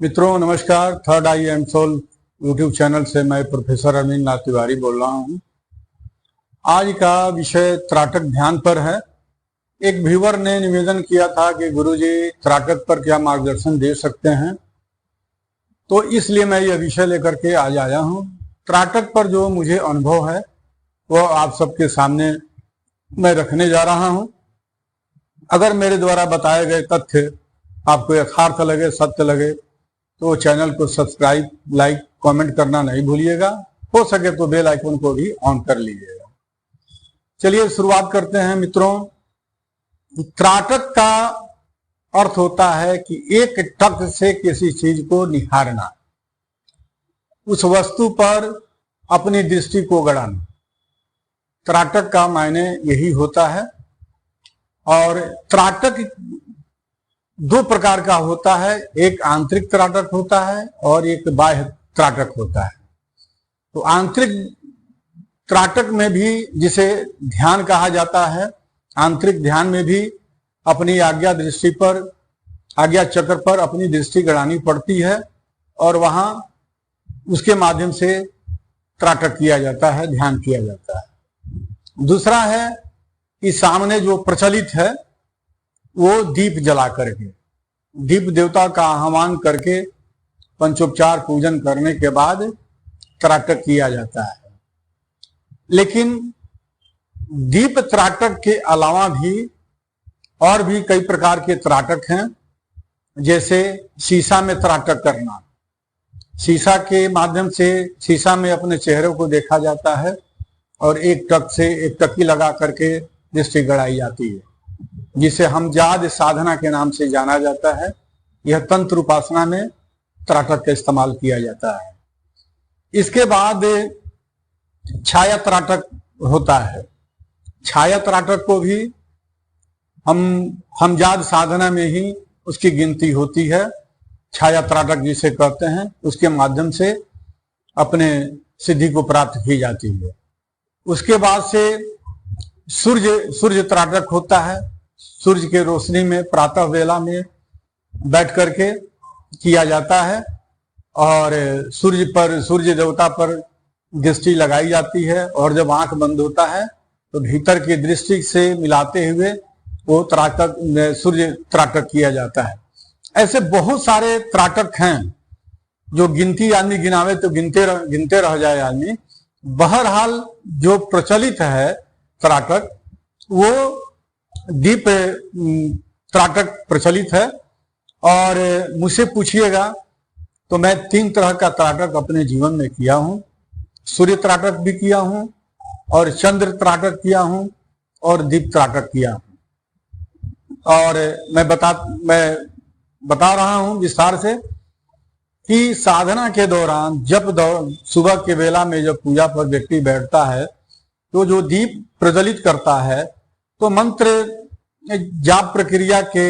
मित्रों नमस्कार। Third eye and soul YouTube channel से मैं प्रोफेसर अरविंद नाथ तिवारी बोल रहा हूं। आज का विषय त्राटक ध्यान पर है। एक व्यूअर ने निवेदन किया था कि गुरुजी त्राटक पर क्या मार्गदर्शन दे सकते हैं, तो इसलिए मैं यह विषय लेकर के आज आया हूं। त्राटक पर जो मुझे अनुभव है वो आप सबके सामने मैं रखने जा रहा हूं। अगर मेरे द्वारा बताए गए तथ्य आपको यथार्थ लगे, सत्य लगे, तो चैनल को सब्सक्राइब, लाइक, कमेंट करना नहीं भूलिएगा। हो सके तो बेल आइकन को भी ऑन कर लीजिएगा। चलिए शुरुआत करते हैं मित्रों। त्राटक का अर्थ होता है कि एक टक से किसी चीज को निहारना, उस वस्तु पर अपनी दृष्टि को गड़ाना। त्राटक का मायने यही होता है। और त्राटक दो प्रकार का होता है, एक आंतरिक त्राटक होता है और एक बाह्य त्राटक होता है। तो आंतरिक त्राटक में भी, जिसे ध्यान कहा जाता है, आंतरिक ध्यान में भी अपनी आज्ञा दृष्टि पर, आज्ञा चक्र पर अपनी दृष्टि गड़ानी पड़ती है और वहां उसके माध्यम से त्राटक किया जाता है, ध्यान किया जाता है। दूसरा है कि सामने जो प्रचलित है वो दीप जला करके, दीप देवता का आह्वान करके पंचोपचार पूजन करने के बाद त्राटक किया जाता है। लेकिन दीप त्राटक के अलावा भी और भी कई प्रकार के त्राटक हैं। जैसे शीशा में त्राटक करना, शीशा के माध्यम से शीशा में अपने चेहरे को देखा जाता है और एक टक से एक टकी लगा करके दृष्टि गड़ाई जाती है, जिसे हमजाद साधना के नाम से जाना जाता है। यह तंत्र उपासना में त्राटक का इस्तेमाल किया जाता है। इसके बाद छाया त्राटक होता है। छाया त्राटक को भी हमजाद साधना में ही उसकी गिनती होती है। छाया त्राटक जिसे कहते हैं, उसके माध्यम से अपने सिद्धि को प्राप्त की जाती है। उसके बाद से सूर्य त्राटक होता है। सूर्य के रोशनी में प्रातः वेला में बैठ करके किया जाता है और सूर्य देवता पर दृष्टि लगाई जाती है और जब आंख बंद होता है तो भीतर की दृष्टि से मिलाते हुए वो त्राटक, सूर्य त्राटक किया जाता है। ऐसे बहुत सारे त्राटक हैं जो गिनती आदमी गिनावे तो गिनते रह जाए आदमी। बहरहाल जो प्रचलित है त्राटक, वो दीप त्राटक प्रचलित है। और मुझसे पूछिएगा तो मैं 3 तरह का त्राटक अपने जीवन में किया हूं। सूर्य त्राटक भी किया हूं और चंद्र त्राटक किया हूं और दीप त्राटक किया हूं। और मैं बता रहा हूं विस्तार से कि साधना के दौरान जब सुबह के वेला में जब पूजा पर व्यक्ति बैठता है तो जो दीप प्रज्वलित करता है, तो मंत्र जाप प्रक्रिया के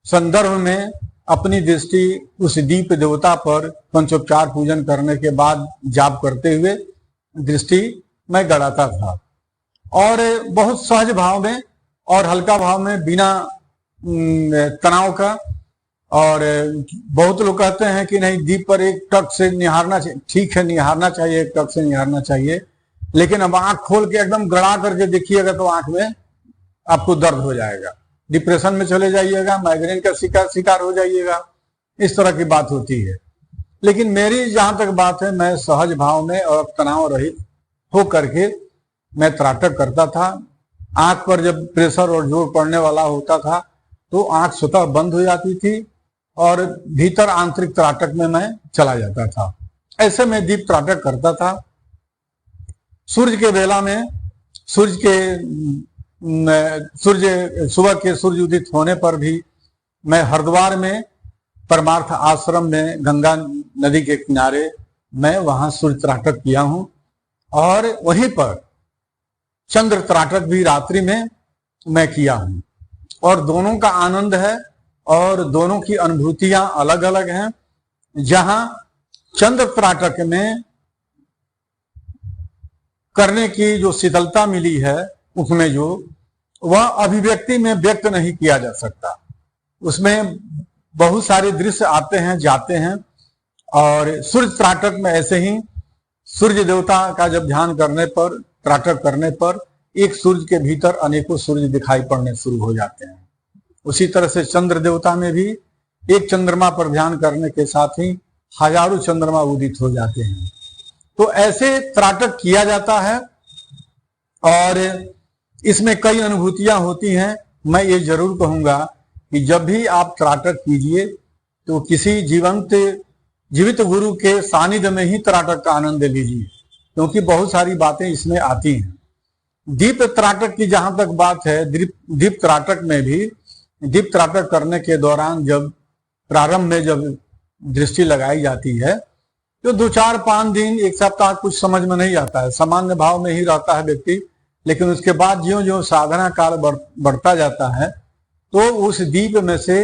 संदर्भ में अपनी दृष्टि उस दीप देवता पर पंचोपचार पूजन करने के बाद जाप करते हुए दृष्टि मैं गड़ाता था। और बहुत सहज भाव में और हल्का भाव में, बिना तनाव का। और बहुत लोग कहते हैं कि नहीं, दीप पर एक टक से निहारना चाहिए। ठीक है, निहारना चाहिए, एक टक से निहारना चाहिए, लेकिन अब आंख खोल के एकदम गड़ा करके देखिएगा तो आंख में आपको दर्द हो जाएगा, डिप्रेशन में चले जाइएगा, माइग्रेन का शिकार हो जाइएगा। इस तरह की बात होती है। लेकिन मेरी जहां तक बात है, मैं सहज भाव में और तनाव रहित हो करके मैं त्राटक करता था। आंख पर जब प्रेशर और जोर पड़ने वाला होता था तो आंख स्वतः बंद हो जाती थी और भीतर आंतरिक त्राटक में मैं चला जाता था। ऐसे में दीप त्राटक करता था। सूर्य के बेला में, सुबह के सूर्य उदित होने पर भी मैं हरिद्वार में परमार्थ आश्रम में गंगा नदी के किनारे मैं वहां सूर्य त्राटक किया हूं। और वहीं पर चंद्र त्राटक भी रात्रि में मैं किया हूं। और दोनों का आनंद है और दोनों की अनुभूतियां अलग अलग हैं। जहां चंद्र त्राटक में करने की जो शीतलता मिली है, उसमें जो वह अभिव्यक्ति में व्यक्त नहीं किया जा सकता। उसमें बहुत सारे दृश्य आते हैं जाते हैं। और सूर्य त्राटक में ऐसे ही सूर्य देवता का जब ध्यान करने पर, त्राटक करने पर, एक सूर्य के भीतर अनेकों सूर्य दिखाई पड़ने शुरू हो जाते हैं। उसी तरह से चंद्र देवता में भी एक चंद्रमा पर ध्यान करने के साथ ही हजारों चंद्रमा उदित हो जाते हैं। तो ऐसे त्राटक किया जाता है और इसमें कई अनुभूतियां होती हैं। मैं ये जरूर कहूंगा कि जब भी आप त्राटक कीजिए तो किसी जीवित गुरु के सानिध्य में ही त्राटक का आनंद लीजिए, क्योंकि बहुत सारी बातें इसमें आती हैं। दीप त्राटक की जहां तक बात है, दीप त्राटक में भी दीप त्राटक करने के दौरान जब प्रारंभ में जब दृष्टि लगाई जाती है तो 2, 4, 5 दिन, 1 सप्ताह कुछ समझ में नहीं आता है, सामान्य भाव में ही रहता है व्यक्ति। लेकिन उसके बाद ज्यों ज्यों साधना काल बढ़ता जाता है तो उस दीप में से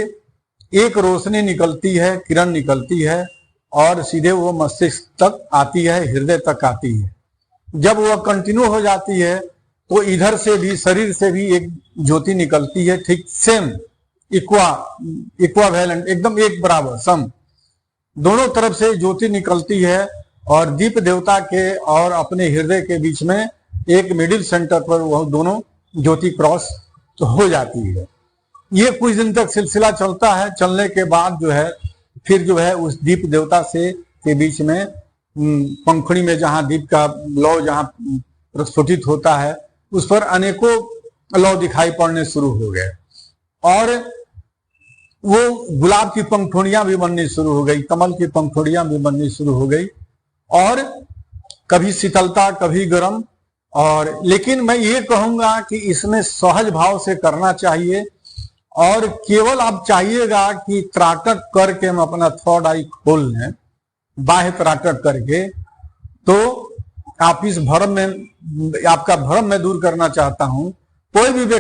एक रोशनी निकलती है, किरण निकलती है और सीधे वो मस्तिष्क तक आती है, हृदय तक आती है। जब वह कंटिन्यू हो जाती है तो इधर से भी, शरीर से भी एक ज्योति निकलती है, ठीक सेम, इक्वावेलेंट, एकदम एक बराबर, सम, दोनों तरफ से ज्योति निकलती है। और दीप देवता के और अपने हृदय के बीच में एक मिडिल सेंटर पर वह दोनों ज्योति क्रॉस तो हो जाती है। ये कुछ दिन तक सिलसिला चलता है। चलने के बाद जो है फिर जो है उस दीप देवता से के बीच में पंखुड़ी में जहां दीप का लौ जहां प्रस्फुटित होता है उस पर अनेकों लौ दिखाई पड़ने शुरू हो गए और वो गुलाब की पंखुड़ियां भी बननी शुरू हो गई, कमल की पंखुड़ियां भी बननी शुरू हो गई और कभी शीतलता, कभी गर्म। और लेकिन मैं ये कहूंगा कि इसमें सहज भाव से करना चाहिए और केवल आप चाहिएगा कि त्राटक करके हम अपना थर्ड आई खोल लें, बाह्य त्राटक करके, तो आप इस भ्रम में, आपका भ्रम मैं दूर करना चाहता हूं। कोई भी व्यक्ति